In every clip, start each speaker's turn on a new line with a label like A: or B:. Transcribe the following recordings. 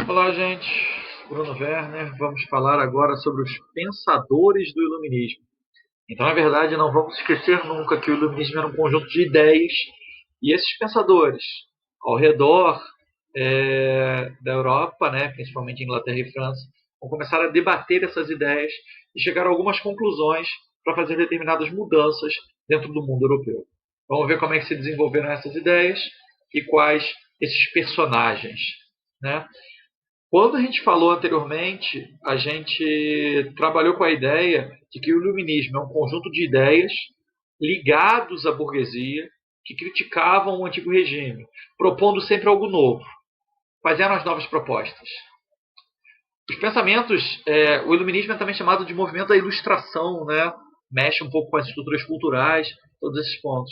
A: Olá, gente. Bruno Werner. Vamos falar agora sobre os pensadores do Iluminismo. Então, na verdade, não vamos esquecer nunca que o Iluminismo era um conjunto de ideias e esses pensadores, ao redor da Europa, principalmente Inglaterra e França, vão começar a debater essas ideias e chegar a algumas conclusões para fazer determinadas mudanças dentro do mundo europeu. Vamos ver como é que se desenvolveram essas ideias e quais esses personagens, né? Quando a gente falou anteriormente, a gente trabalhou com a ideia de que o iluminismo é um conjunto de ideias ligados à burguesia que criticavam o antigo regime, propondo sempre algo novo. Quais eram as novas propostas? Os pensamentos, o iluminismo é também chamado de movimento da ilustração, né? Mexe um pouco com as estruturas culturais, todos esses pontos.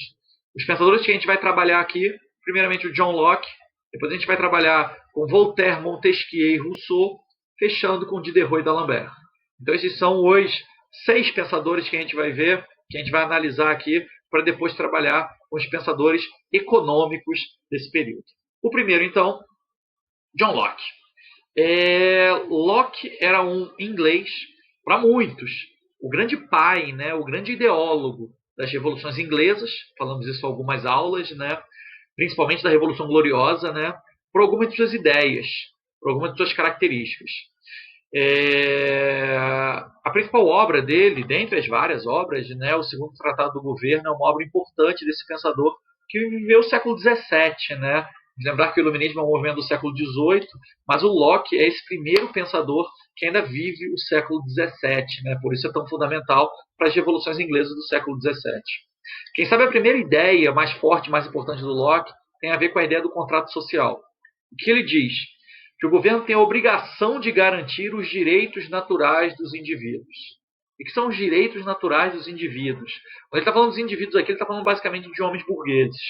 A: Os pensadores que a gente vai trabalhar aqui, primeiramente o John Locke, depois a gente vai trabalhar com Voltaire, Montesquieu e Rousseau, fechando com Diderot e D'Alembert. Então esses são os 6 pensadores que a gente vai ver, que a gente vai analisar aqui, para depois trabalhar com os pensadores econômicos desse período. O primeiro, então, John Locke. Locke era um inglês, para muitos, o grande pai, né, o grande ideólogo das revoluções inglesas, falamos isso em algumas aulas, né, principalmente da Revolução Gloriosa, né, por algumas de suas ideias, por algumas de suas características. A principal obra dele, dentre as várias obras, né, o Segundo Tratado do Governo, é uma obra importante desse pensador que viveu o século XVII, né? Lembrar que o iluminismo é um movimento do século XVIII, mas o Locke é esse primeiro pensador que ainda vive o século XVII, né? Por isso é tão fundamental para as revoluções inglesas do século XVII. Quem sabe a primeira ideia mais forte, mais importante do Locke tem a ver com a ideia do contrato social. O que ele diz? Que o governo tem a obrigação de garantir os direitos naturais dos indivíduos. E que são os direitos naturais dos indivíduos? Quando ele está falando dos indivíduos aqui, ele está falando basicamente de homens burgueses.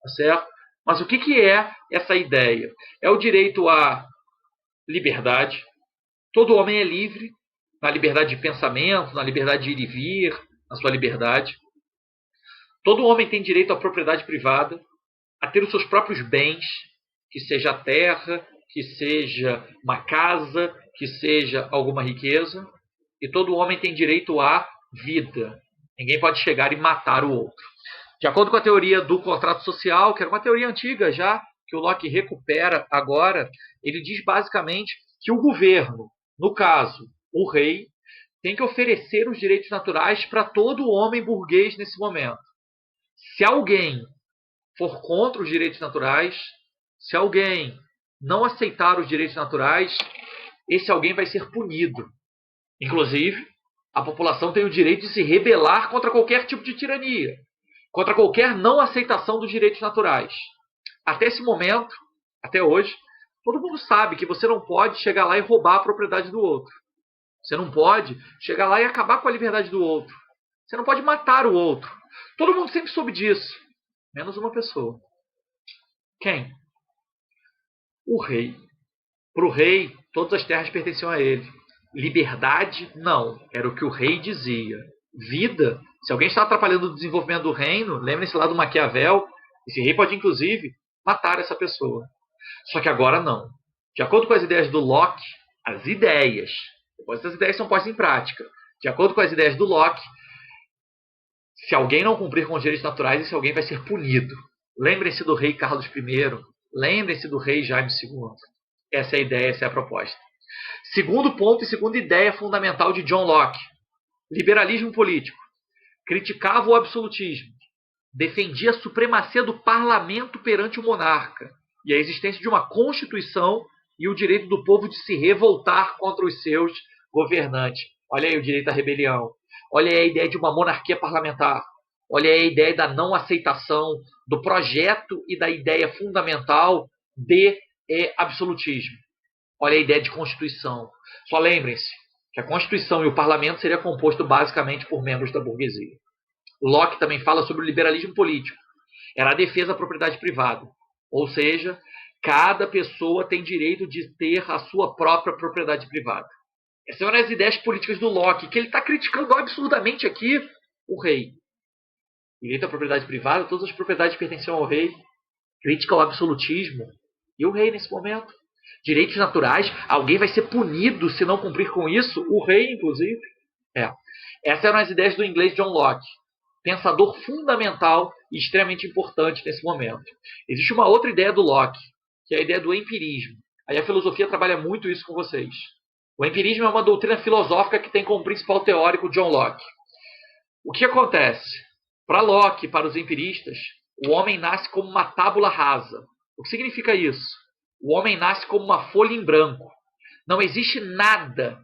A: Tá certo? Mas o que é essa ideia? É o direito à liberdade. Todo homem é livre na liberdade de pensamento, na liberdade de ir e vir, na sua liberdade. Todo homem tem direito à propriedade privada, a ter os seus próprios bens, que seja a terra, que seja uma casa, que seja alguma riqueza. E todo homem tem direito à vida. Ninguém pode chegar e matar o outro. De acordo com a teoria do contrato social, que era uma teoria antiga já, que o Locke recupera agora, ele diz basicamente que o governo, no caso, o rei, tem que oferecer os direitos naturais para todo homem burguês nesse momento. Se alguém for contra os direitos naturais, se alguém não aceitar os direitos naturais, esse alguém vai ser punido. Inclusive, a população tem o direito de se rebelar contra qualquer tipo de tirania, contra qualquer não aceitação dos direitos naturais. Até esse momento, até hoje, todo mundo sabe que você não pode chegar lá e roubar a propriedade do outro. Você não pode chegar lá e acabar com a liberdade do outro. Você não pode matar o outro. Todo mundo sempre soube disso, menos uma pessoa. Quem? O rei. Para o rei, todas as terras pertenciam a ele. Liberdade, não. Era o que o rei dizia. Vida, se alguém está atrapalhando o desenvolvimento do reino, lembre-se lá do Maquiavel, esse rei pode, inclusive, matar essa pessoa. Só que agora não. De acordo com as ideias do Locke, as ideias, depois essas ideias são postas em prática. De acordo com as ideias do Locke, se alguém não cumprir com os direitos naturais, esse alguém vai ser punido. Lembrem-se do rei Carlos I, lembrem-se do rei Jaime II. Essa é a ideia, essa é a proposta. Segundo ponto e segunda ideia fundamental de John Locke: liberalismo político. Criticava o absolutismo, defendia a supremacia do parlamento perante o monarca e a existência de uma constituição e o direito do povo de se revoltar contra os seus governantes. Olha aí o direito à rebelião. Olha aí a ideia de uma monarquia parlamentar. Olha aí a ideia da não aceitação do projeto e da ideia fundamental de absolutismo. Olha a ideia de Constituição. Só lembrem-se que a Constituição e o Parlamento seria composto basicamente por membros da burguesia. Locke também fala sobre o liberalismo político. Era a defesa da propriedade privada. Ou seja, cada pessoa tem direito de ter a sua própria propriedade privada. Essas são as ideias políticas do Locke, que ele está criticando absurdamente aqui o rei. Direito à propriedade privada, todas as propriedades pertenciam ao rei. Crítica ao absolutismo. E o rei nesse momento? Direitos naturais, alguém vai ser punido se não cumprir com isso, o rei, inclusive. Essas eram as ideias do inglês John Locke, pensador fundamental e extremamente importante nesse momento. Existe uma outra ideia do Locke, que é a ideia do empirismo. Aí a filosofia trabalha muito isso com vocês. O empirismo é uma doutrina filosófica que tem como principal teórico John Locke. O que acontece? Para Locke, para os empiristas, o homem nasce como uma tábula rasa. O que significa isso? O homem nasce como uma folha em branco. Não existe nada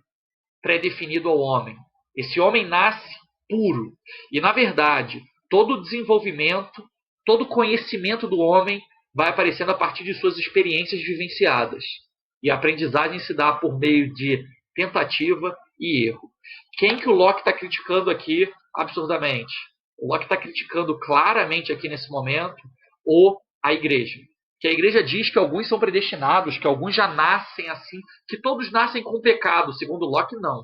A: pré-definido ao homem. Esse homem nasce puro. E, na verdade, todo o desenvolvimento, todo o conhecimento do homem vai aparecendo a partir de suas experiências vivenciadas. E a aprendizagem se dá por meio de tentativa e erro. Quem que o Locke está criticando aqui absurdamente? O Locke está criticando claramente aqui nesse momento a igreja. Que a igreja diz que alguns são predestinados, que alguns já nascem assim, que todos nascem com pecado. Segundo Locke, não.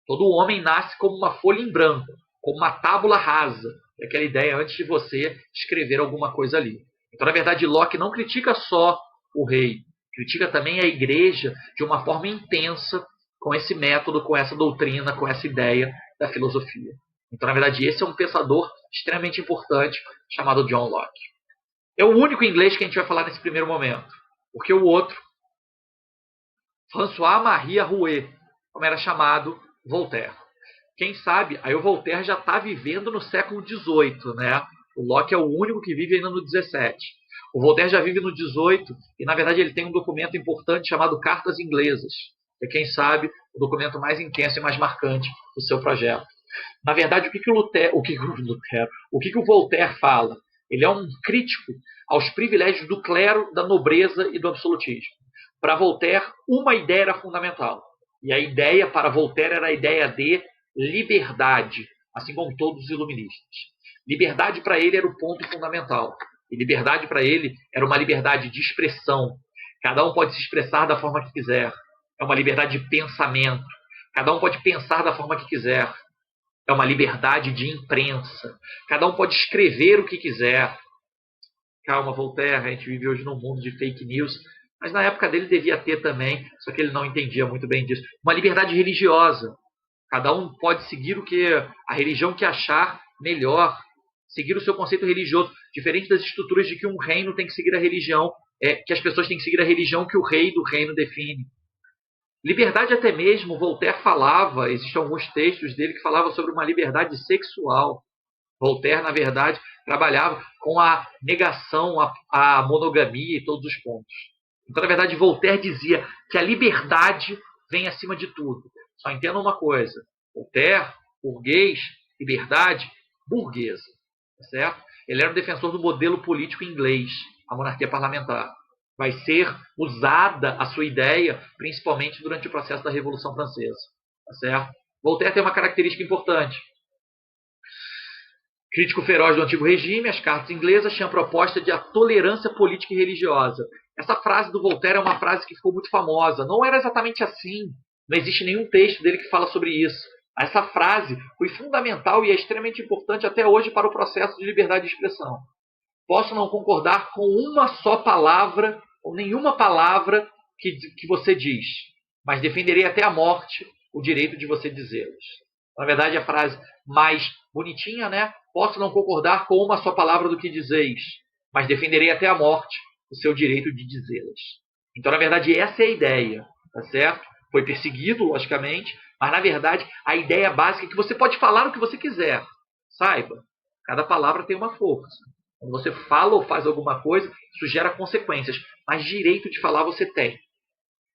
A: Todo homem nasce como uma folha em branco, como uma tábula rasa. É aquela ideia antes de você escrever alguma coisa ali. Então, na verdade, Locke não critica só o rei, critica também a igreja de uma forma intensa com esse método, com essa doutrina, com essa ideia da filosofia. Então, na verdade, esse é um pensador extremamente importante chamado John Locke. É o único inglês que a gente vai falar nesse primeiro momento, porque o outro, François-Marie Arouet, como era chamado, Voltaire. Quem sabe, aí o Voltaire já está vivendo no século XVIII, né? O Locke é o único que vive ainda no XVII. O Voltaire já vive no XVIII e, na verdade, ele tem um documento importante chamado Cartas Inglesas. É, quem sabe, o documento mais intenso e mais marcante do seu projeto. Na verdade, o que o Voltaire fala? Ele é um crítico aos privilégios do clero, da nobreza e do absolutismo. Para Voltaire, uma ideia era fundamental. E a ideia para Voltaire era a ideia de liberdade, assim como todos os iluministas. Liberdade para ele era o ponto fundamental. E liberdade para ele era uma liberdade de expressão. Cada um pode se expressar da forma que quiser. É uma liberdade de pensamento. Cada um pode pensar da forma que quiser. É uma liberdade de imprensa. Cada um pode escrever o que quiser. Calma, Voltaire, a gente vive hoje num mundo de fake news, mas na época dele devia ter também, só que ele não entendia muito bem disso. Uma liberdade religiosa. Cada um pode seguir a religião que achar melhor, seguir o seu conceito religioso, diferente das estruturas de que um reino tem que seguir a religião, que as pessoas têm que seguir a religião que o rei do reino define. Liberdade até mesmo, Voltaire falava, existem alguns textos dele que falavam sobre uma liberdade sexual. Voltaire, na verdade, trabalhava com a negação à monogamia e todos os pontos. Então, na verdade, Voltaire dizia que a liberdade vem acima de tudo. Só entenda uma coisa. Voltaire, burguês, liberdade, burguesa. Certo? Ele era um defensor do modelo político inglês, a monarquia parlamentar. Vai ser usada a sua ideia, principalmente durante o processo da Revolução Francesa. Certo? Voltaire tem uma característica importante. Crítico feroz do antigo regime, as cartas inglesas tinham a proposta de a tolerância política e religiosa. Essa frase do Voltaire é uma frase que ficou muito famosa. Não era exatamente assim. Não existe nenhum texto dele que fala sobre isso. Essa frase foi fundamental e é extremamente importante até hoje para o processo de liberdade de expressão. Posso não concordar com uma só palavra ou nenhuma palavra que você diz, mas defenderei até a morte o direito de você dizê-las. Na verdade, a frase mais bonitinha, né? Posso não concordar com uma só palavra do que dizeis, mas defenderei até a morte o seu direito de dizê-las. Então, na verdade, essa é a ideia, tá certo? Foi perseguido, logicamente, mas, na verdade, a ideia básica é que você pode falar o que você quiser. Saiba, cada palavra tem uma força. Quando você fala ou faz alguma coisa, isso gera consequências, mas direito de falar você tem.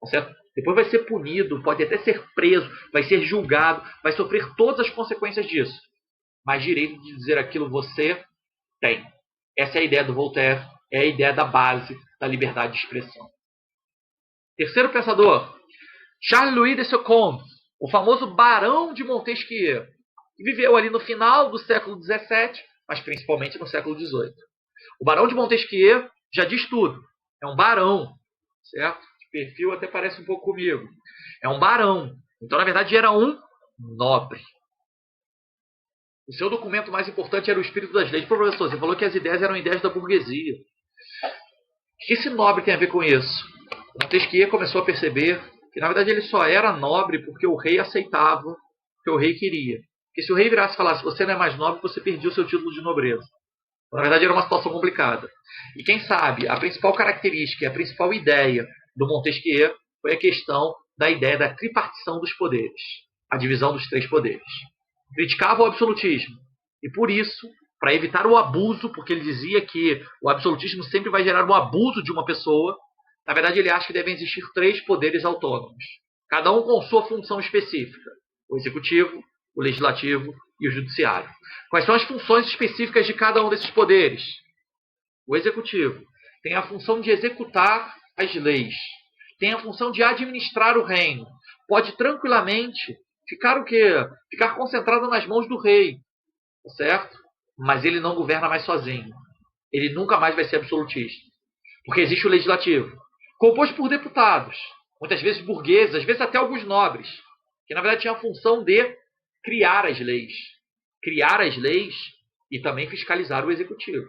A: Tá certo? Depois vai ser punido, pode até ser preso, vai ser julgado, vai sofrer todas as consequências disso. Mas direito de dizer aquilo você tem. Essa é a ideia do Voltaire, é a ideia da base da liberdade de expressão. Terceiro pensador, Charles-Louis de Seconde, o famoso Barão de Montesquieu, que viveu ali no final do século XVII, mas principalmente no século XVIII. O Barão de Montesquieu já diz tudo. É um barão, certo? De perfil até parece um pouco comigo. É um barão. Então, na verdade, era um nobre. O seu documento mais importante era o Espírito das Leis. Professor, você falou que as ideias eram ideias da burguesia. O que esse nobre tem a ver com isso? Montesquieu começou a perceber que, na verdade, ele só era nobre porque o rei aceitava, porque o rei queria. Porque se o rei virasse e falasse, você não é mais nobre, você perdia o seu título de nobreza. Na verdade, era uma situação complicada. E quem sabe, a principal característica e a principal ideia do Montesquieu foi a questão da ideia da tripartição dos poderes, a divisão dos três poderes. Criticava o absolutismo. E por isso, para evitar o abuso, porque ele dizia que o absolutismo sempre vai gerar um abuso de uma pessoa, na verdade ele acha que devem existir três poderes autônomos, cada um com sua função específica: o executivo, o legislativo e o judiciário. Quais são as funções específicas de cada um desses poderes? O executivo tem a função de executar as leis, tem a função de administrar o reino, pode tranquilamente ficar o quê? Ficar concentrado nas mãos do rei, certo? Mas ele não governa mais sozinho. Ele nunca mais vai ser absolutista. Porque existe o legislativo, composto por deputados, muitas vezes burgueses, às vezes até alguns nobres, que na verdade tinham a função de criar as leis. Criar as leis e também fiscalizar o executivo.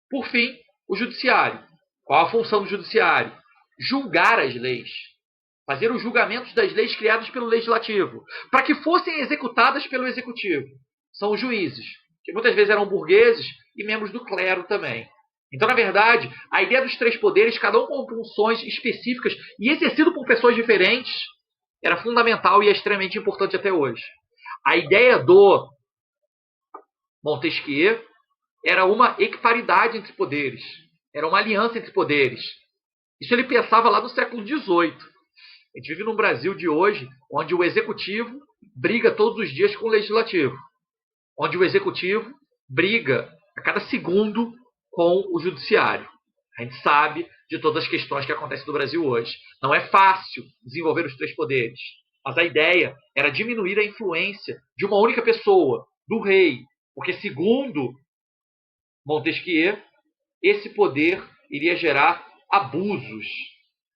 A: Por fim, o judiciário. Qual a função do judiciário? Julgar as leis. Fazer os julgamentos das leis criadas pelo legislativo, para que fossem executadas pelo executivo. São os juízes, que muitas vezes eram burgueses e membros do clero também. Então, na verdade, a ideia dos três poderes, cada um com funções específicas e exercido por pessoas diferentes, era fundamental e é extremamente importante até hoje. A ideia do Montesquieu era uma equiparidade entre poderes, era uma aliança entre poderes. Isso ele pensava lá no século XVIII. A gente vive num Brasil de hoje onde o executivo briga todos os dias com o legislativo, onde o executivo briga a cada segundo com o judiciário. A gente sabe de todas as questões que acontecem no Brasil hoje. Não é fácil desenvolver os três poderes, mas a ideia era diminuir a influência de uma única pessoa, do rei, porque, segundo Montesquieu, esse poder iria gerar abusos.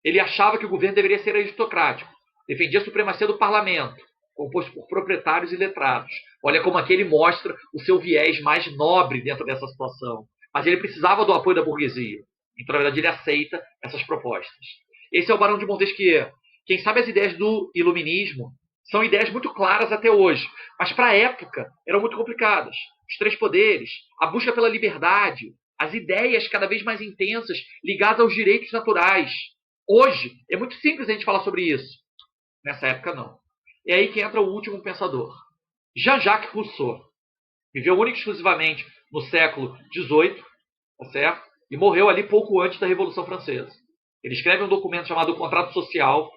A: Ele achava que o governo deveria ser aristocrático, defendia a supremacia do parlamento, composto por proprietários e letrados. Olha como aqui ele mostra o seu viés mais nobre dentro dessa situação. Mas ele precisava do apoio da burguesia. Então, na verdade, ele aceita essas propostas. Esse é o Barão de Montesquieu. Quem sabe as ideias do iluminismo são ideias muito claras até hoje, mas para a época eram muito complicadas. Os três poderes, a busca pela liberdade, as ideias cada vez mais intensas ligadas aos direitos naturais. Hoje é muito simples a gente falar sobre isso. Nessa época, não. É aí que entra o último pensador, Jean-Jacques Rousseau. Viveu única e exclusivamente no século XVIII, tá certo? E morreu ali pouco antes da Revolução Francesa. Ele escreve um documento chamado Contrato Social,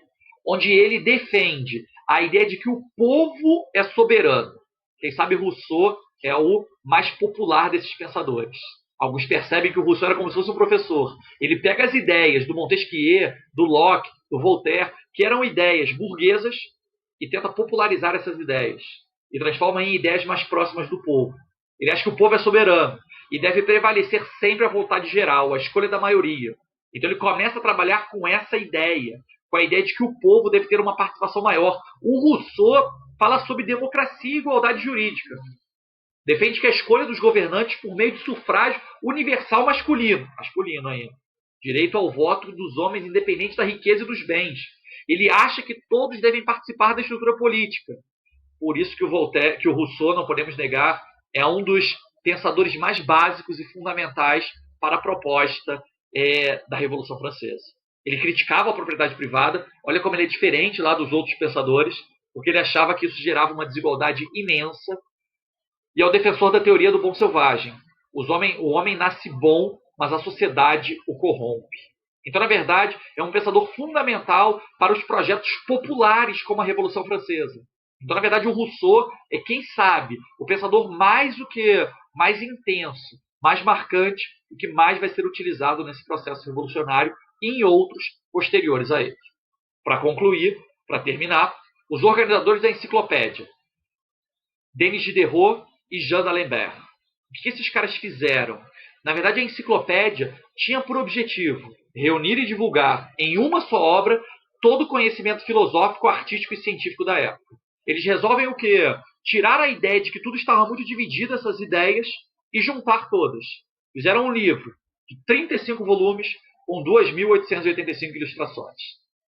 A: onde ele defende a ideia de que o povo é soberano. Quem sabe Rousseau é o mais popular desses pensadores. Alguns percebem que o Rousseau era como se fosse um professor. Ele pega as ideias do Montesquieu, do Locke, do Voltaire, que eram ideias burguesas, e tenta popularizar essas ideias. E transforma em ideias mais próximas do povo. Ele acha que o povo é soberano e deve prevalecer sempre a vontade geral, a escolha da maioria. Então ele começa a trabalhar com essa ideia, com a ideia de que o povo deve ter uma participação maior. O Rousseau fala sobre democracia e igualdade jurídica. Defende que a escolha dos governantes por meio de sufrágio universal masculino ainda, direito ao voto dos homens independente da riqueza e dos bens. Ele acha que todos devem participar da estrutura política. Por isso que o Rousseau, não podemos negar, é um dos pensadores mais básicos e fundamentais para a proposta da Revolução Francesa. Ele criticava a propriedade privada, olha como ele é diferente lá dos outros pensadores, porque ele achava que isso gerava uma desigualdade imensa, e é o defensor da teoria do bom selvagem. O homem nasce bom, mas a sociedade o corrompe. Então, na verdade, é um pensador fundamental para os projetos populares como a Revolução Francesa. Então, na verdade, o Rousseau é, quem sabe, o pensador mais intenso, mais marcante, e que mais vai ser utilizado nesse processo revolucionário e em outros posteriores a ele. Para concluir, para terminar, os organizadores da enciclopédia, Denis Diderot e Jean d'Alembert. O que esses caras fizeram? Na verdade, a enciclopédia tinha por objetivo reunir e divulgar em uma só obra todo o conhecimento filosófico, artístico e científico da época. Eles resolvem o quê? Tirar a ideia de que tudo estava muito dividido, essas ideias, e juntar todas. Fizeram um livro de 35 volumes, com 2.885 ilustrações.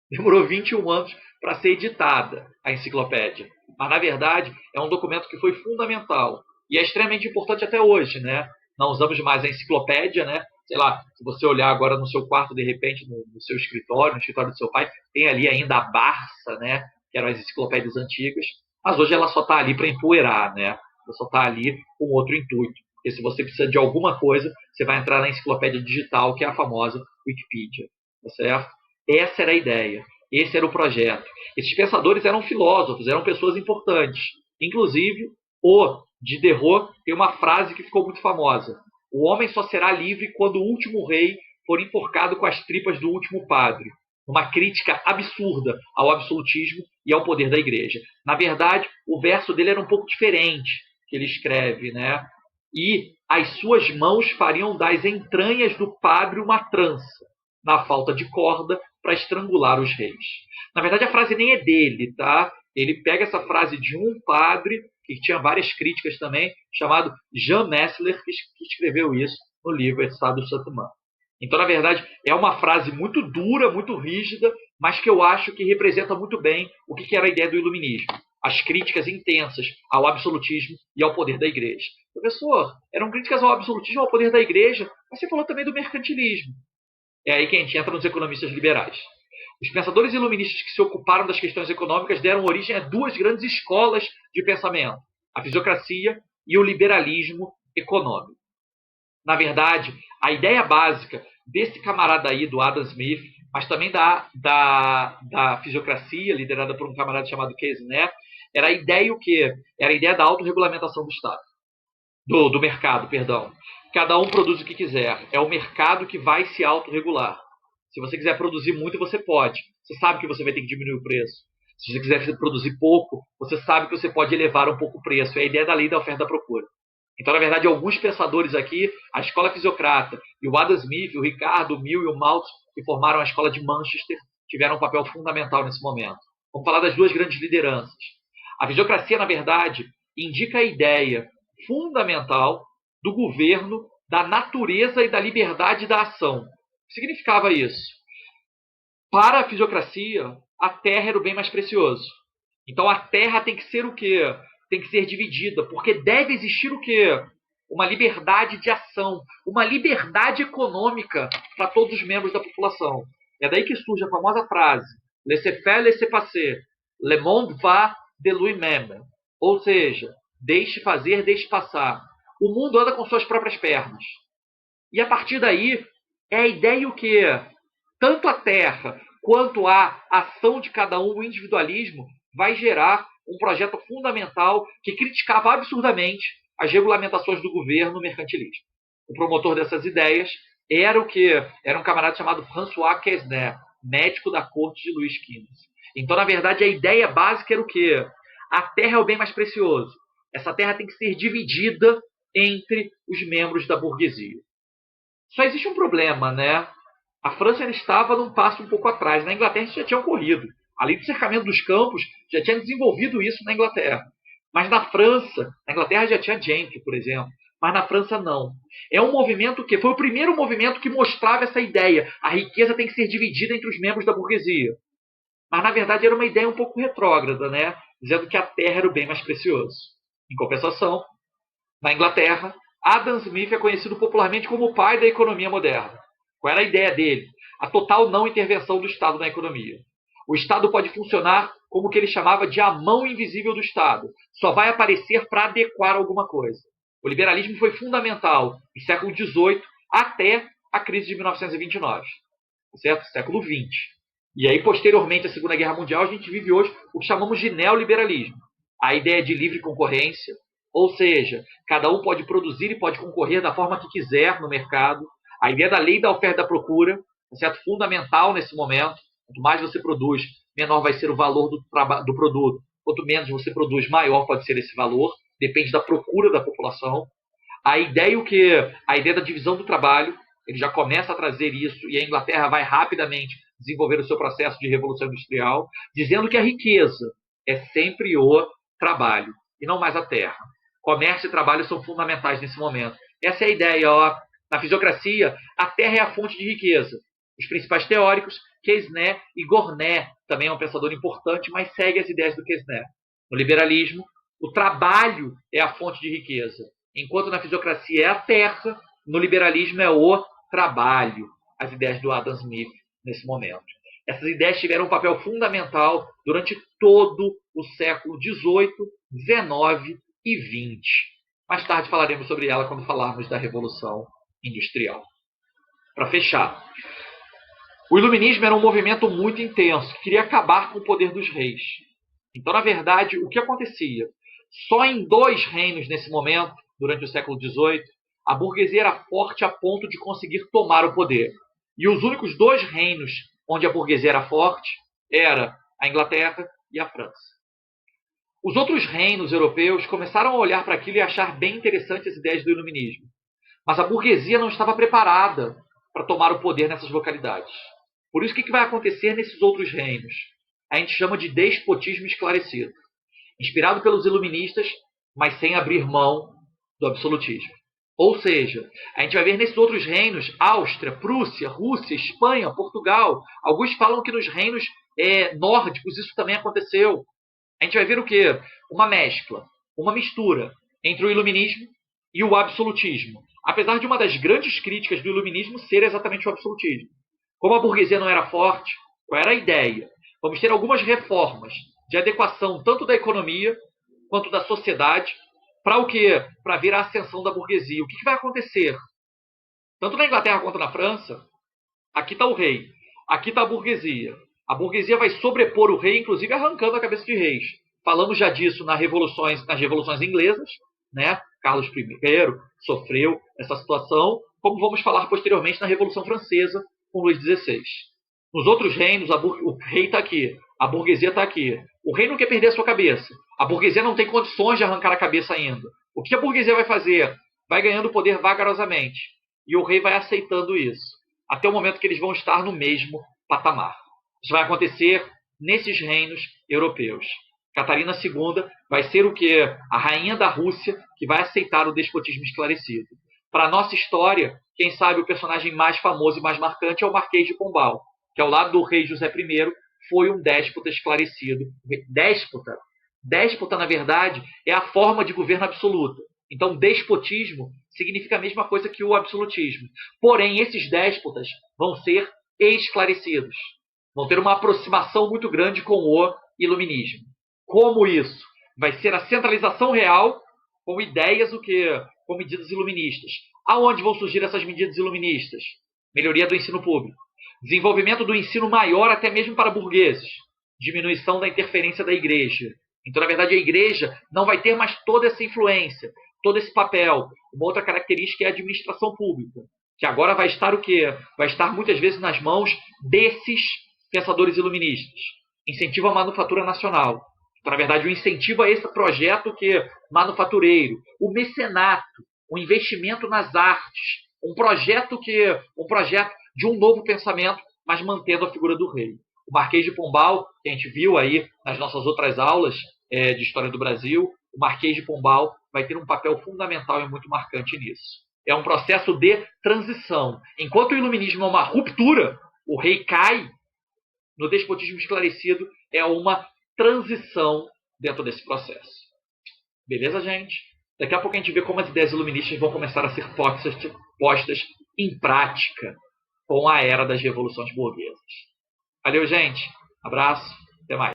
A: Demorou 21 anos para ser editada a enciclopédia. Mas, na verdade, é um documento que foi fundamental e é extremamente importante até hoje, né? Não usamos mais a enciclopédia, né? Sei lá, se você olhar agora no seu quarto, de repente, no seu escritório, no escritório do seu pai, tem ali ainda a Barça, né? Que eram as enciclopédias antigas, mas hoje ela só está ali para empoeirar, né? Ela só está ali com outro intuito. Porque se você precisa de alguma coisa, você vai entrar na enciclopédia digital, que é a famosa Wikipedia. Tá certo? Essa era a ideia. Esse era o projeto. Esses pensadores eram filósofos, eram pessoas importantes. Inclusive, o Diderot tem uma frase que ficou muito famosa. O homem só será livre quando o último rei for enforcado com as tripas do último padre. Uma crítica absurda ao absolutismo e ao poder da igreja. Na verdade, o verso dele era um pouco diferente, que ele escreve, né? E as suas mãos fariam das entranhas do padre uma trança, na falta de corda, para estrangular os reis. Na verdade, a frase nem é dele, tá? Ele pega essa frase de um padre, que tinha várias críticas também, chamado Jean Messler, que escreveu isso no livro Estado do Saint-Mand. Então, na verdade, é uma frase muito dura, muito rígida, mas que eu acho que representa muito bem o que era a ideia do iluminismo. As críticas intensas ao absolutismo e ao poder da igreja. Professor, eram críticas ao absolutismo e ao poder da igreja, mas você falou também do mercantilismo. É aí que a gente entra nos economistas liberais. Os pensadores iluministas que se ocuparam das questões econômicas deram origem a duas grandes escolas de pensamento, a fisiocracia e o liberalismo econômico. Na verdade, a ideia básica desse camarada aí, do Adam Smith, mas também da fisiocracia, liderada por um camarada chamado Keysner, era a ideia o quê? Era a ideia da autorregulamentação do Estado. Do mercado, perdão. Cada um produz o que quiser. É o mercado que vai se autorregular. Se você quiser produzir muito, você pode. Você sabe que você vai ter que diminuir o preço. Se você quiser produzir pouco, você sabe que você pode elevar um pouco o preço. É a ideia da lei da oferta e da procura. Então, na verdade, alguns pensadores aqui, a escola fisiocrata e o Adam Smith, o Ricardo, o Mill e o Malthus, que formaram a escola de Manchester, tiveram um papel fundamental nesse momento. Vamos falar das duas grandes lideranças. A fisiocracia, na verdade, indica a ideia fundamental do governo, da natureza e da liberdade da ação. O que significava isso? Para a fisiocracia, a terra era o bem mais precioso. Então a terra tem que ser o quê? Tem que ser dividida, porque deve existir o quê? Uma liberdade de ação, uma liberdade econômica para todos os membros da população. É daí que surge a famosa frase laissez-faire, laissez-passer, le monde va de lui-même. Ou seja, deixe fazer, deixe passar. O mundo anda com suas próprias pernas. E a partir daí, é a ideia o quê? Tanto a terra quanto a ação de cada um, o individualismo, vai gerar um projeto fundamental que criticava absurdamente as regulamentações do governo mercantilista. O promotor dessas ideias era o que? Era um camarada chamado François Quesnay, médico da corte de Luís XV. Então, na verdade, a ideia básica era o quê? A terra é o bem mais precioso. Essa terra tem que ser dividida entre os membros da burguesia. Só existe um problema, né? A França ainda estava num passo um pouco atrás. Na Inglaterra isso já tinha ocorrido. Além do cercamento dos campos, já tinha desenvolvido isso na Inglaterra. Mas na França, na Inglaterra já tinha Jenkin, por exemplo. Mas na França não. É um movimento que foi o primeiro movimento que mostrava essa ideia. A riqueza tem que ser dividida entre os membros da burguesia. Mas na verdade era uma ideia um pouco retrógrada, né? Dizendo que a terra era o bem mais precioso. Em compensação, na Inglaterra, Adam Smith é conhecido popularmente como o pai da economia moderna. Qual era a ideia dele? A total não intervenção do Estado na economia. O Estado pode funcionar como o que ele chamava de a mão invisível do Estado. Só vai aparecer para adequar alguma coisa. O liberalismo foi fundamental no século XVIII até a crise de 1929. Certo? Século XX. E aí, posteriormente à Segunda Guerra Mundial, a gente vive hoje o que chamamos de neoliberalismo. A ideia de livre concorrência, ou seja, cada um pode produzir e pode concorrer da forma que quiser no mercado. A ideia da lei da oferta e da procura, certo? Fundamental nesse momento. Quanto mais você produz, menor vai ser o valor do produto. Quanto menos você produz, maior pode ser esse valor. Depende da procura da população. A ideia da divisão do trabalho, ele já começa a trazer isso, e a Inglaterra vai rapidamente desenvolver o seu processo de revolução industrial, dizendo que a riqueza é sempre o trabalho, e não mais a terra. Comércio e trabalho são fundamentais nesse momento. Essa é a ideia. Ó. Na fisiocracia, a terra é a fonte de riqueza. os principais teóricos, Quesnay e Gournay, também é um pensador importante, mas segue as ideias do Quesnay. No liberalismo, o trabalho é a fonte de riqueza, enquanto na fisiocracia é a terra, no liberalismo é o trabalho, as ideias do Adam Smith nesse momento. Essas ideias tiveram um papel fundamental durante todo o século XVIII, XIX e XX. Mais tarde falaremos sobre ela quando falarmos da Revolução Industrial. Para fechar, o Iluminismo era um movimento muito intenso, que queria acabar com o poder dos reis. Então, na verdade, o que acontecia? Só em 2 reinos nesse momento, durante o século XVIII, a burguesia era forte a ponto de conseguir tomar o poder. E os únicos 2 reinos onde a burguesia era forte era a Inglaterra e a França. Os outros reinos europeus começaram a olhar para aquilo e achar bem interessantes as ideias do Iluminismo. Mas a burguesia não estava preparada para tomar o poder nessas localidades. Por isso, o que vai acontecer nesses outros reinos? A gente chama de despotismo esclarecido. Inspirado pelos iluministas, mas sem abrir mão do absolutismo. Ou seja, a gente vai ver nesses outros reinos, Áustria, Prússia, Rússia, Espanha, Portugal. Alguns falam que nos reinos nórdicos isso também aconteceu. A gente vai ver o quê? Uma mescla, uma mistura entre o iluminismo e o absolutismo. Apesar de uma das grandes críticas do iluminismo ser exatamente o absolutismo. Como a burguesia não era forte, qual era a ideia? Vamos ter algumas reformas de adequação tanto da economia quanto da sociedade. Para o quê? Para ver a ascensão da burguesia. O que vai acontecer? Tanto na Inglaterra quanto na França, aqui está o rei, aqui está a burguesia. A burguesia vai sobrepor o rei, inclusive arrancando a cabeça de reis. Falamos já disso nas revoluções inglesas, né? Carlos I sofreu essa situação, como vamos falar posteriormente na Revolução Francesa, com Luís XVI. Nos outros reinos, o rei está aqui, a burguesia está aqui. O rei não quer perder a sua cabeça. A burguesia não tem condições de arrancar a cabeça ainda. O que a burguesia vai fazer? Vai ganhando poder vagarosamente. E o rei vai aceitando isso. Até o momento que eles vão estar no mesmo patamar. Isso vai acontecer nesses reinos europeus. Catarina II vai ser o quê? A rainha da Rússia que vai aceitar o despotismo esclarecido. Para a nossa história, quem sabe o personagem mais famoso e mais marcante é o Marquês de Pombal, que ao lado do rei José I foi um déspota esclarecido. Déspota, na verdade, é a forma de governo absoluta. Então, despotismo significa a mesma coisa que o absolutismo. Porém, esses déspotas vão ser esclarecidos. Vão ter uma aproximação muito grande com o iluminismo. Como isso? Vai ser a centralização real com ideias com medidas iluministas. Aonde vão surgir essas medidas iluministas? Melhoria do ensino público. Desenvolvimento do ensino maior até mesmo para burgueses. Diminuição da interferência da igreja. Então, na verdade, a igreja não vai ter mais toda essa influência, todo esse papel. Uma outra característica é a administração pública, que agora vai estar o quê? Vai estar muitas vezes nas mãos desses pensadores iluministas. Incentivo à manufatura nacional. Então, na verdade, o incentivo a esse projeto manufatureiro, o mecenato, o investimento nas artes, um projeto de um novo pensamento, mas mantendo a figura do rei. O Marquês de Pombal, que a gente viu aí nas nossas outras aulas de História do Brasil, o Marquês de Pombal vai ter um papel fundamental e muito marcante nisso. É um processo de transição. Enquanto o iluminismo é uma ruptura, o rei cai, no despotismo esclarecido é uma transição dentro desse processo. Beleza, gente? Daqui a pouco a gente vê como as ideias iluministas vão começar a ser postas em prática com a era das revoluções burguesas. Valeu, gente. Abraço. Até mais.